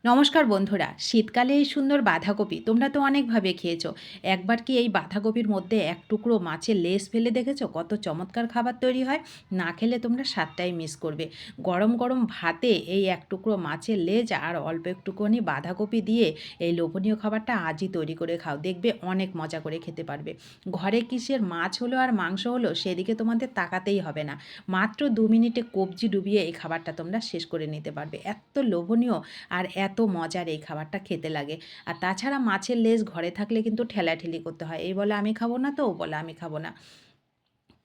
নমস্কার বন্ধুরা, শীতকালে এই সুন্দর বাঁধাকপি তোমরা তো অনেকভাবে খেয়েছো। একবার কি এই বাঁধাকপির মধ্যে এক টুকরো মাছের লেজ ফেলে দেখেছো? কত চমৎকার খাবার তৈরি হয়। না খেলে তোমরা স্বাদটাই মিস করবে। গরম গরম ভাতে এই এক টুকরো মাছের লেজ আর অল্প একটুখানি বাঁধাকপি দিয়ে এই লোভনীয় খাবারটা আজই তৈরি করে খাও, দেখবে অনেক মজা করে খেতে পারবে। ঘরে কিসের মাছ হলো আর মাংস হলো সেদিকে তোমাদের তাকাতেই হবে না। মাত্র 2 মিনিটে কবজি ডুবিয়ে এই খাবারটা তোমরা শেষ করে নিতে পারবে। এত লোভনীয় আর এত মজার এই খাবারটা খেতে লাগে। আর তাছাড়া মাছের লেজ ঘরে থাকলে কিন্তু ঠেলাঠেলি করতে হয়, এই বলে আমি খাবো না, তো ও বলে আমি খাবো না।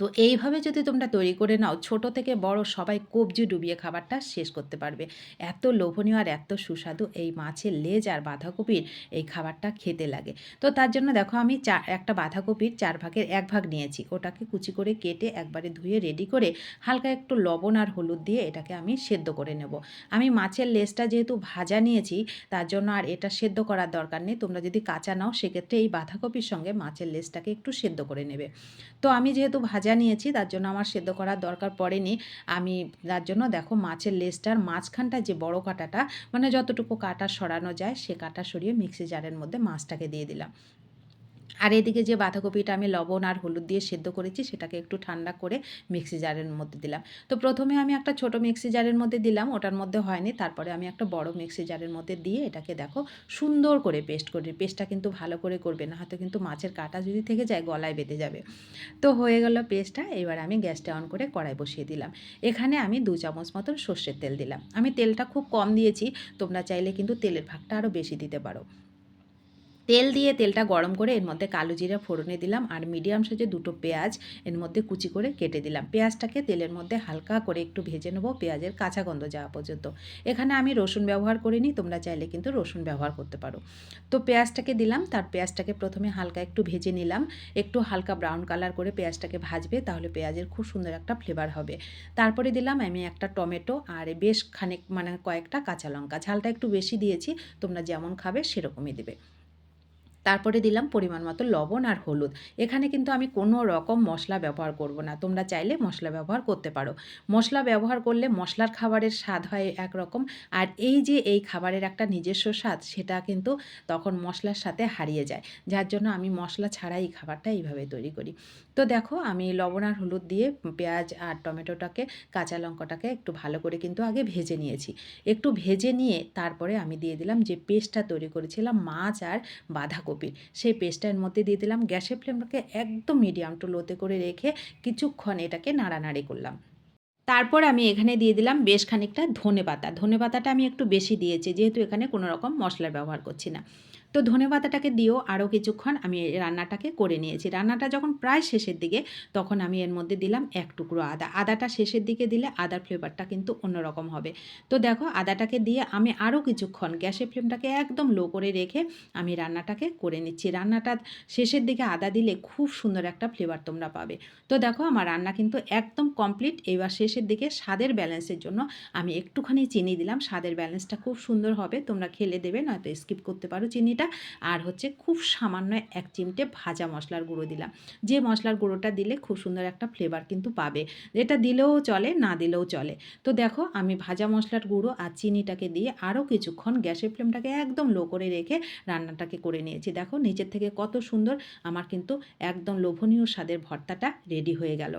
তো এইভাবে যদি তোমরা তৈরি করে নাও, ছোট থেকে বড় সবাই কবজি ডুবিয়ে খাবারটা শেষ করতে পারবে। এত লোভনীয় আর এত সুস্বাদু এই মাছের লেজ আর বাঁধাকপির এই খাবারটা খেতে লাগে। তো তার জন্য দেখো আমি একটা বাঁধাকপির 4 ভাগের 1 ভাগ নিয়েছি, ওটাকে কুচি করে কেটে একবারে ধুয়ে রেডি করে হালকা একটু লবণ আর হলুদ দিয়ে এটাকে আমি সেদ্ধ করে নেব। আমি মাছের লেজটা যেহেতু ভাজা নিয়েছি, তার জন্য আর এটা সেদ্ধ করার দরকার নেই। তোমরা যদি কাঁচা নাও সেক্ষেত্রে এই বাঁধাকপির সঙ্গে মাছের লেজটাকে একটু সেদ্ধ করে নেবে। তো আমি যেহেতু ভাজা নিয়েছি তার জন্য আমার সেদ্ধ করার দরকার পড়েনি। আমি তার জন্য দেখো মাছের লেজটার মাঝখানটা যে বড় কাঁটাটা, মানে যতটুকু কাঁটা সরানো যায় সে কাঁটা সরিয়ে মিক্সি জারের মধ্যে মাছটাকে দিয়ে দিলাম। আর এদিকে যে বাঁধাকপিটা আমি লবণ আর হলুদ দিয়ে সেদ্ধ করেছি সেটাকে একটু ঠান্ডা করে মিক্সি জারের মধ্যে দিলাম। তো প্রথমে আমি একটা ছোট মিক্সি জারের মধ্যে দিলাম, ওটার মধ্যে হয়নি, তারপরে আমি একটা বড় মিক্সি জারের মধ্যে দিয়ে এটাকে দেখো সুন্দর করে পেস্ট করি। পেস্টটা কিন্তু ভালো করে করবে না, হয়তো কিন্তু মাছের কাঁটা যদি থেকে যায় গলায় বেঁধে যাবে। তো হয়ে গেল পেস্টটা। এবার আমি গ্যাসটা অন করে কড়াই বসিয়ে দিলাম। এখানে আমি 2 চামচ মতন সর্ষের তেল দিলাম। আমি তেলটা খুব কম দিয়েছি, তোমরা চাইলে কিন্তু তেলের ভাগটা আরও বেশি দিতে পারো। তেল দিয়ে তেলটা গরম করে এর মধ্যে কালো জিরা ফোড়নে দিলাম আর মিডিয়াম সাইজে 2টো পেঁয়াজ এর মধ্যে কুচি করে কেটে দিলাম। পেঁয়াজটাকে তেলের মধ্যে হালকা করে একটু ভেজে নেবো, পেঁয়াজের কাঁচা গন্ধ যাওয়া পর্যন্ত। এখানে আমি রসুন ব্যবহার করিনি, তোমরা চাইলে কিন্তু রসুন ব্যবহার করতে পারো। তো পেঁয়াজটাকে দিলাম, তার পেঁয়াজটাকে প্রথমে হালকা একটু ভেজে নিলাম। একটু হালকা ব্রাউন কালার করে পেঁয়াজটাকে ভাজবে, তাহলে পেঁয়াজের খুব সুন্দর একটা ফ্লেভার হবে। তারপরে দিলাম আমি একটা টমেটো আর বেশ খানিক মানে কয়েকটা কাঁচা লঙ্কা। ঝালটা একটু বেশি দিয়েছি, তোমরা যেমন খাবে সেরকমই দেবে। তারপরে দিলাম পরিমাণ মতো লবণ আর হলুদ। এখানে কিন্তু আমি কোনো রকম মশলা ব্যবহার করব না, তোমরা চাইলে মশলা ব্যবহার করতে পারো। মশলা ব্যবহার করলে মশলার খাবারের স্বাদ হয় একরকম, আর এই যে এই খাবারের একটা নিজস্ব স্বাদ সেটা কিন্তু তখন মশলার সাথে হারিয়ে যায়। যার জন্য আমি মশলা ছাড়াই এই খাবারটা এইভাবে তৈরি করি। তো দেখো আমি লবণ আর হলুদ দিয়ে পেঁয়াজ আর টমেটোটাকে, কাঁচা লঙ্কাটাকে একটু ভালো করে কিন্তু আগে ভেজে নিয়েছি। একটু ভেজে নিয়ে তারপরে আমি দিয়ে দিলাম যে পেস্টটা তৈরি করেছিলাম মাছ আর বাঁধাকপির, সেই পেস্টটা এর মধ্যে দিয়ে দিলাম। গ্যাসের ফ্লেমটাকে একদম মিডিয়াম টু লোতে করে রেখে কিছুক্ষণ এটাকে নাড়ানাড়ি করলাম। তারপর আমি এখানে দিয়ে দিলাম বেশ খানিকটা ধনেপাতা। ধনেপাতাটা আমি একটু বেশি দিয়েছি, যেহেতু এখানে কোনো রকম মশলার ব্যবহার করছি না। তো ধনেপাতাটাকে দিয়েও আরও কিছুক্ষণ আমি রান্নাটাকে করে নিয়েছি। রান্নাটা যখন প্রায় শেষের দিকে, তখন আমি এর মধ্যে দিলাম এক টুকরো আদা। আদাটা শেষের দিকে দিলে আদার ফ্লেভারটা কিন্তু অন্যরকম হবে। তো দেখো আদাটাকে দিয়ে আমি আরও কিছুক্ষণ গ্যাসের ফ্লেমটাকে একদম লো করে রেখে আমি রান্নাটাকে করে নিচ্ছি। রান্নাটা শেষের দিকে আদা দিলে খুব সুন্দর একটা ফ্লেভার তোমরা পাবে। তো দেখো আমার রান্না কিন্তু একদম কমপ্লিট। এবার শেষের দিকে স্বাদের ব্যালেন্সের জন্য আমি একটুখানি চিনি দিলাম। স্বাদের ব্যালেন্সটা খুব সুন্দর হবে, তোমরা খেলে দেবে, নয়তো স্কিপ করতে পারো চিনিটা। আর হচ্ছে খুব সামান্য 1 চিমটে ভাজা মশলার গুঁড়ো দিলাম। যে মশলার গুঁড়োটা দিলে খুব সুন্দর একটা ফ্লেভার কিন্তু পাবে, যেটা দিলেও চলে না দিলেও চলে। তো দেখো আমি ভাজা মশলার গুঁড়ো আর চিনিটাকে দিয়ে আরও কিছুক্ষণ গ্যাসের ফ্লেমটাকে একদম লো করে রেখে রান্নাটাকে করে নিয়েছি। দেখো নিচের থেকে কত সুন্দর আমার কিন্তু একদম লোভনীয় স্বাদের ভর্তাটা রেডি হয়ে গেল।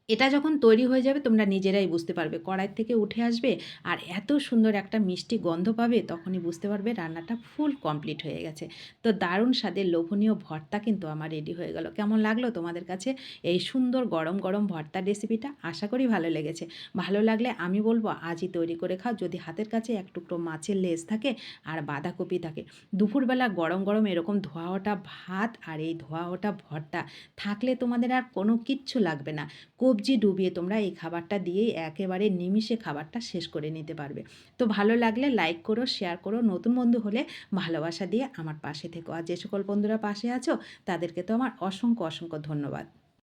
এটা যখন তৈরি হয়ে যাবে তোমরা নিজেরাই বুঝতে পারবে, কড়াই থেকে উঠে আসবে আর এত সুন্দর একটা মিষ্টি গন্ধ পাবে, তখনই বুঝতে পারবে রান্নাটা ফুল কমপ্লিট হয়ে গেছে। তো দারুণ স্বাদের লোভনীয় ভর্তা কিন্তু আমার রেডি হয়ে গেল। কেমন লাগলো তোমাদের কাছে এই সুন্দর গরম গরম ভর্তার রেসিপিটা? আশা করি ভালো লেগেছে। ভালো লাগলে আমি বলবো আজই তৈরি করে খাও। যদি হাতের কাছে এক টুকরো মাছের লেজ থাকে আর বাঁধাকপি থাকে, দুপুরবেলা গরম গরম এরকম ধোয়া ওঠা ভাত আর এই ধোয়া ওঠা ভর্তা থাকলে তোমাদের আর কোনো কিচ্ছু লাগবে না। কবজি ডুবিয়ে তোমরা এই খাবারটা দিয়েই একেবারে নিমিষে খাবারটা শেষ করে নিতে পারবে। তো ভালো লাগলে লাইক করো, শেয়ার করো, নতুন বন্ধু হলে ভালোবাসা দিয়ে আমার পাশে থেকো। আর যে সকল বন্ধুরা পাশে আছো তাদেরকে তো আমার অসংখ্য অসংখ্য ধন্যবাদ।